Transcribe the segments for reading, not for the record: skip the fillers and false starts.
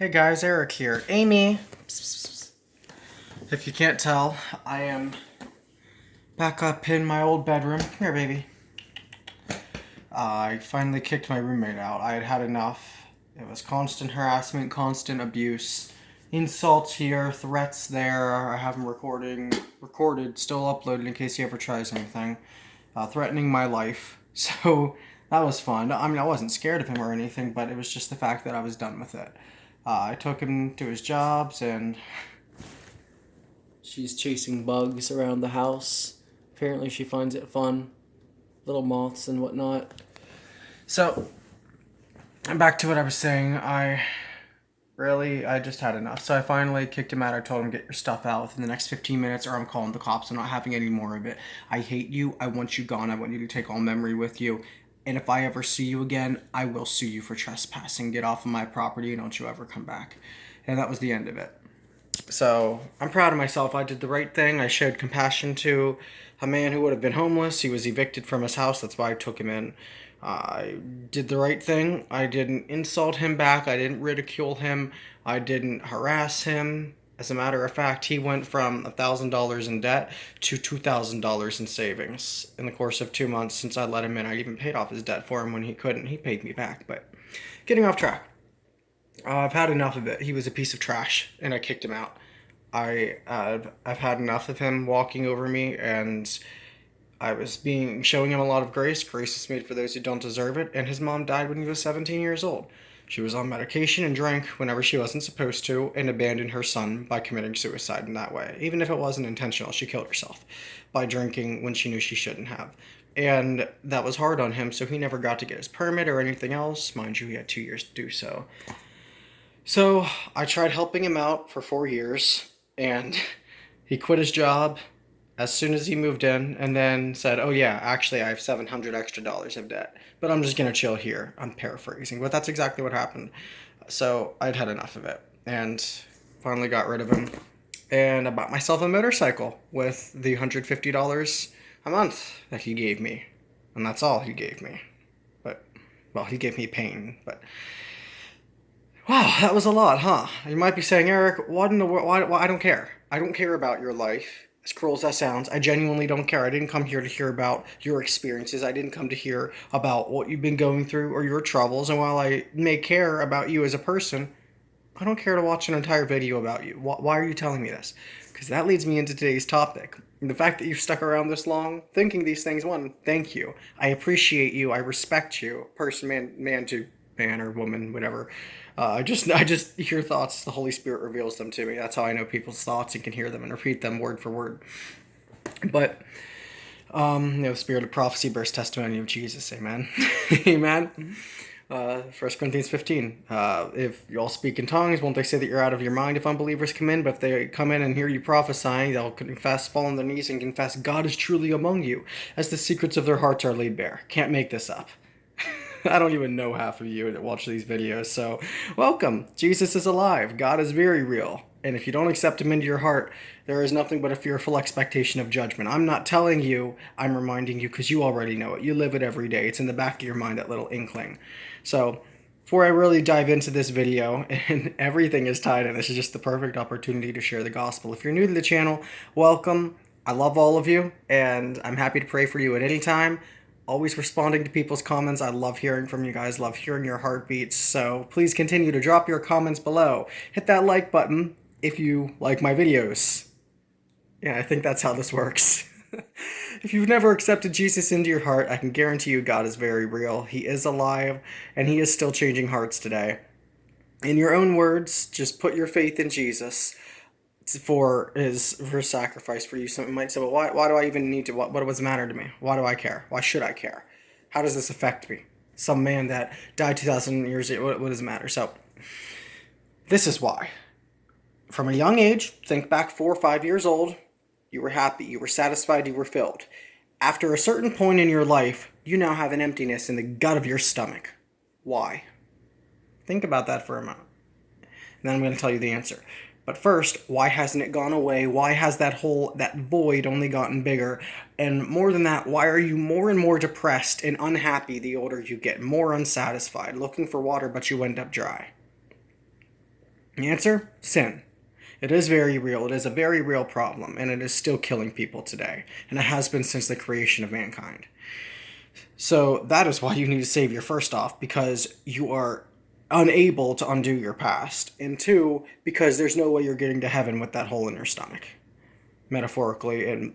Hey guys, Eric here. Amy! If you can't tell, I am back up in my old bedroom. Here, baby. I finally kicked my roommate out. I had had enough. It was constant harassment, constant abuse, insults here, threats there. I have them recorded, still uploaded in case he ever tries anything. Threatening my life. So that was fun. I mean, I wasn't scared of him or anything, but it was just the fact that I was done with it. I took him to his jobs, and she's chasing bugs around the house. Apparently, she finds it fun. Little moths and whatnot. So, back to what I was saying. I just had enough. So I finally kicked him out. I told him, get your stuff out within the next 15 minutes or I'm calling the cops. I'm not having any more of it. I hate you. I want you gone. I want you to take all memory with you. And if I ever see you again, I will sue you for trespassing. Get off of my property and don't you ever come back. And that was the end of it. So I'm proud of myself. I did the right thing. I showed compassion to a man who would have been homeless. He was evicted from his house. That's why I took him in. I did the right thing. I didn't insult him back. I didn't ridicule him. I didn't harass him. As a matter of fact, he went from $1,000 in debt to $2,000 in savings in the course of 2 months since I let him in. I even paid off his debt for him when he couldn't. He paid me back. But getting off track. I've had enough of it. He was a piece of trash, and I kicked him out. I've had enough of him walking over me, and I was showing him a lot of grace. Grace is made for those who don't deserve it. And his mom died when he was 17 years old. She was on medication and drank whenever she wasn't supposed to, and abandoned her son by committing suicide in that way. Even if it wasn't intentional, she killed herself by drinking when she knew she shouldn't have. And that was hard on him, so he never got to get his permit or anything else. Mind you, he had 2 years to do so. So I tried helping him out for 4 years, and he quit his job as soon as he moved in, and then said, "Oh yeah, actually I have $700 extra of debt, but I'm just gonna chill here." I'm paraphrasing, but that's exactly what happened. So I'd had enough of it, and finally got rid of him. And I bought myself a motorcycle with the $150 a month that he gave me, and that's all he gave me. But well, he gave me pain, but. Wow, that was a lot, huh? You might be saying, Eric, what in the world? Why? I don't care. I don't care about your life. As cruel as that sounds, I genuinely don't care. I didn't come here to hear about your experiences. I didn't come to hear about what you've been going through or your troubles. And while I may care about you as a person, I don't care to watch an entire video about you. Why are you telling me this? Because that leads me into today's topic. And the fact that you've stuck around this long thinking these things, one, thank you. I appreciate you. I respect you. Person, man to man or woman, whatever. I just hear thoughts. The Holy Spirit reveals them to me. That's how I know people's thoughts and can hear them and repeat them word for word. But spirit of prophecy bears testimony of Jesus. Amen. Amen. 1 Corinthians 15. If you all speak in tongues, won't they say that you're out of your mind if unbelievers come in? But if they come in and hear you prophesying, they'll confess, fall on their knees, and confess God is truly among you, as the secrets of their hearts are laid bare. Can't make this up. I don't even know half of you that watch these videos, so welcome. Jesus is alive. God is very real. And if you don't accept him into your heart, there is nothing but a fearful expectation of judgment. I'm not telling you, I'm reminding you because you already know it. You live it every day. It's in the back of your mind, that little inkling. So before I really dive into this video, and everything is tied in, this is just the perfect opportunity to share the gospel. If you're new to the channel, welcome. I love all of you, and I'm happy to pray for you at any time. Always responding to people's comments. I love hearing from you guys, love hearing your heartbeats. So please continue to drop your comments below. Hit that like button if you like my videos. Yeah, I think that's how this works. If you've never accepted Jesus into your heart, I can guarantee you God is very real. He is alive, and he is still changing hearts today. In your own words, just put your faith in Jesus for his sacrifice for you. Some might say, well, why do I even need to? What does it matter to me? Why do I care? Why should I care? How does this affect me? Some man that died 2,000 years ago, what does it matter? So this is why. From a young age, think back 4 or 5 years old, you were happy, you were satisfied, you were filled. After a certain point in your life, you now have an emptiness in the gut of your stomach. Why? Think about that for a moment. And then I'm going to tell you the answer. But first, why hasn't it gone away? Why has that void only gotten bigger? And more than that, why are you more and more depressed and unhappy the older you get? More unsatisfied, looking for water, but you end up dry. The answer, sin. It is very real. It is a very real problem, and it is still killing people today, and it has been since the creation of mankind. So that is why you need a savior, first off, because you are unable to undo your past, and two, because there's no way you're getting to heaven with that hole in your stomach, metaphorically and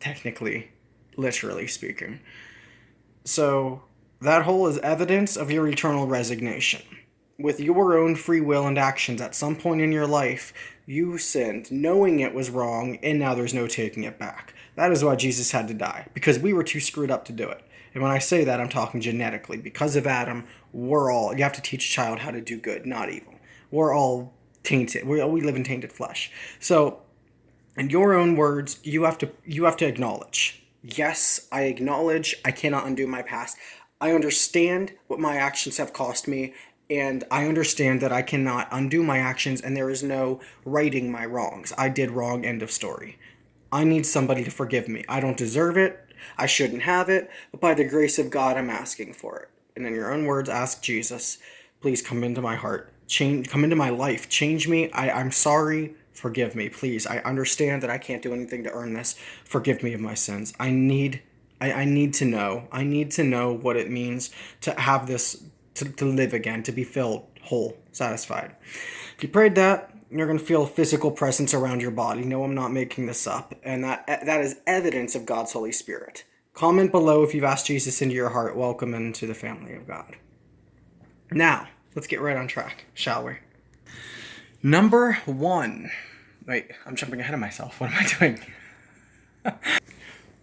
technically, literally speaking. So that hole is evidence of your eternal resignation. With your own free will and actions, at some point in your life, you sinned, knowing it was wrong, and now there's no taking it back. That is why Jesus had to die, because we were too screwed up to do it. And when I say that, I'm talking genetically. Because of Adam, you have to teach a child how to do good, not evil. We're all tainted. We live in tainted flesh. So, in your own words, you have to acknowledge. Yes, I acknowledge I cannot undo my past. I understand what my actions have cost me, and I understand that I cannot undo my actions, and there is no righting my wrongs. I did wrong, end of story. I need somebody to forgive me. I don't deserve it. I shouldn't have it, but by the grace of God, I'm asking for it. And in your own words, ask Jesus, please come into my heart. Come into my life. Change me. I'm sorry. Forgive me, please. I understand that I can't do anything to earn this. Forgive me of my sins. I need to know. I need to know what it means to have this, to live again, to be filled, whole, satisfied. If you prayed that, you're going to feel a physical presence around your body. No, I'm not making this up. And that is evidence of God's Holy Spirit. Comment below if you've asked Jesus into your heart. Welcome into the family of God. Now, let's get right on track, shall we? Number 1. Wait, I'm jumping ahead of myself. What am I doing?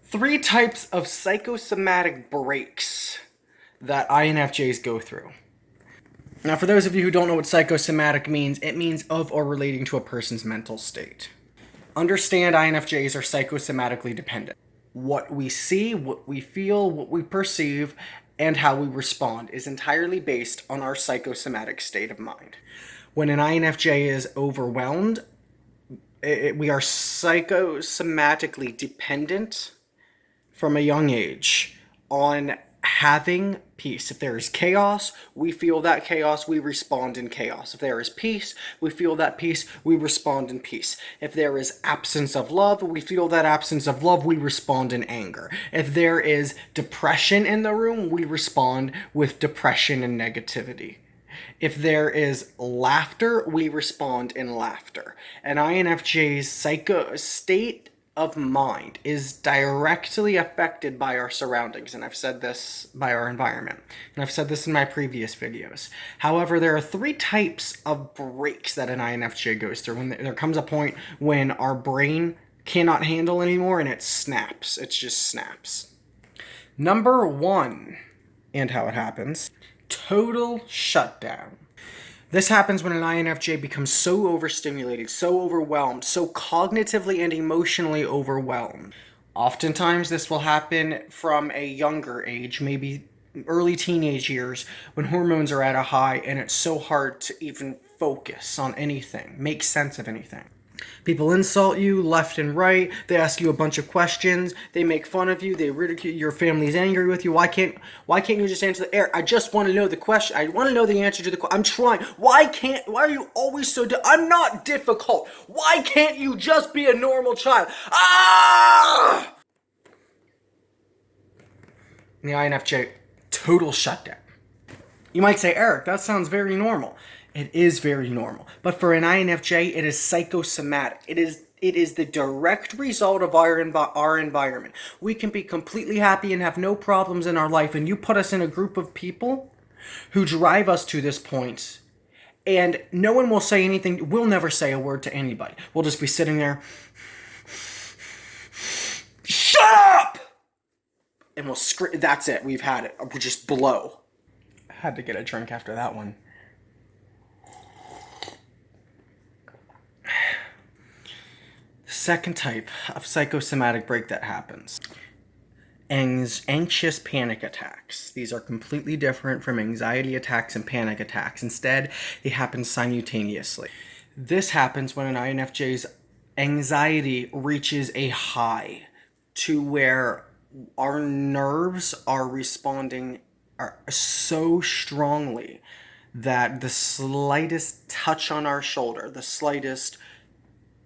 3 types of psychosomatic breaks that INFJs go through. Now, for those of you who don't know what psychosomatic means, it means of or relating to a person's mental state. Understand INFJs are psychosomatically dependent. What we see, what we feel, what we perceive, and how we respond is entirely based on our psychosomatic state of mind. When an INFJ is overwhelmed, we are psychosomatically dependent from a young age on having peace. If there is chaos, we feel that chaos, we respond in chaos. If there is peace, we feel that peace, we respond in peace. If there is absence of love, we feel that absence of love, we respond in anger. If there is depression in the room, we respond with depression and negativity. If there is laughter, we respond in laughter. And INFJ's state of mind is directly affected by our surroundings, and I've said this, by our environment, and I've said this in my previous videos. However, there are 3 types of breaks that an INFJ goes through. When there comes a point when our brain cannot handle anymore and it snaps. It just snaps. Number 1, and how it happens, total shutdown. This happens when an INFJ becomes so overstimulated, so overwhelmed, so cognitively and emotionally overwhelmed. Oftentimes this will happen from a younger age, maybe early teenage years, when hormones are at a high and it's so hard to even focus on anything, make sense of anything. People insult you left and right. They ask you a bunch of questions. They make fun of you. They ridicule. Your family's angry with you. Why can't you just answer the air? I just want to know the question. I want to know the answer to the question. I'm trying. Why are you always so I'm not difficult. Why can't you just be a normal child? Ah! The INFJ, total shutdown. You might say, Eric, that sounds very normal. It is very normal. But for an INFJ, it is psychosomatic. It is the direct result of our environment. We can be completely happy and have no problems in our life, and you put us in a group of people who drive us to this point, and no one will say anything. We'll never say a word to anybody. We'll just be sitting there. Shut up! And we'll scream. That's it. We've had it. We'll just blow. I had to get a drink after that one. Second type of psychosomatic break that happens. Anxious panic attacks. These are completely different from anxiety attacks and panic attacks. Instead, they happen simultaneously. This happens when an INFJ's anxiety reaches a high to where our nerves are responding so strongly that the slightest touch on our shoulder, the slightest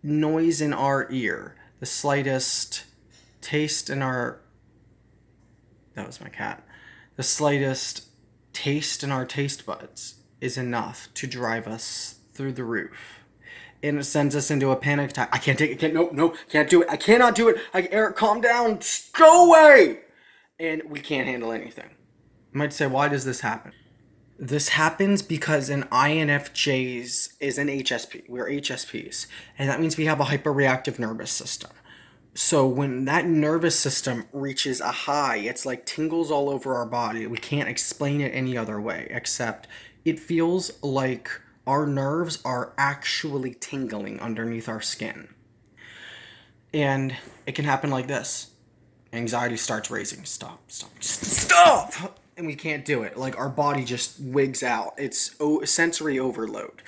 noise in our ear, the slightest taste in our... That was my cat. The slightest taste in our taste buds is enough to drive us through the roof. And it sends us into a panic attack. I can't take it. Can't do it. I cannot do it. Eric, calm down. Go away. And we can't handle anything. You might say, why does this happen? This happens because an INFJs is an HSP. We're HSPs. And that means we have a hyperreactive nervous system. So when that nervous system reaches a high, it's like tingles all over our body. We can't explain it any other way, except it feels like our nerves are actually tingling underneath our skin. And it can happen like this. Anxiety starts raising. Stop! And we can't do it. Like, our body just wigs out. It's sensory overload.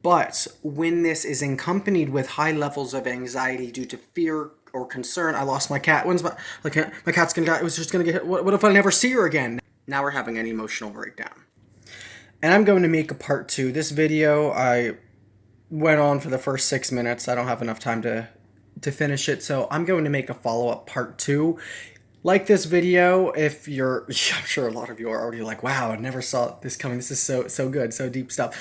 But when this is accompanied with high levels of anxiety due to fear or concern, I lost my cat. When's my cat's gonna die? It was just gonna get hit. What if I never see her again? Now we're having an emotional breakdown. And I'm going to make a part 2. This video, I went on for the first 6 minutes. I don't have enough time to finish it, so I'm going to make a follow-up part 2. Like this video if you're... I'm sure a lot of you are already like, wow, I never saw this coming. This is so good, so deep stuff.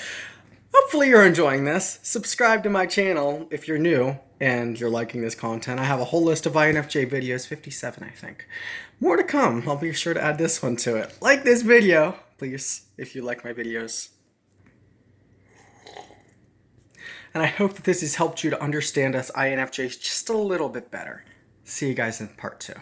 Hopefully you're enjoying this. Subscribe to my channel if you're new and you're liking this content. I have a whole list of INFJ videos, 57 I think. More to come. I'll be sure to add this one to it. Like this video, please, if you like my videos. And I hope that this has helped you to understand us INFJs just a little bit better. See you guys in part 2.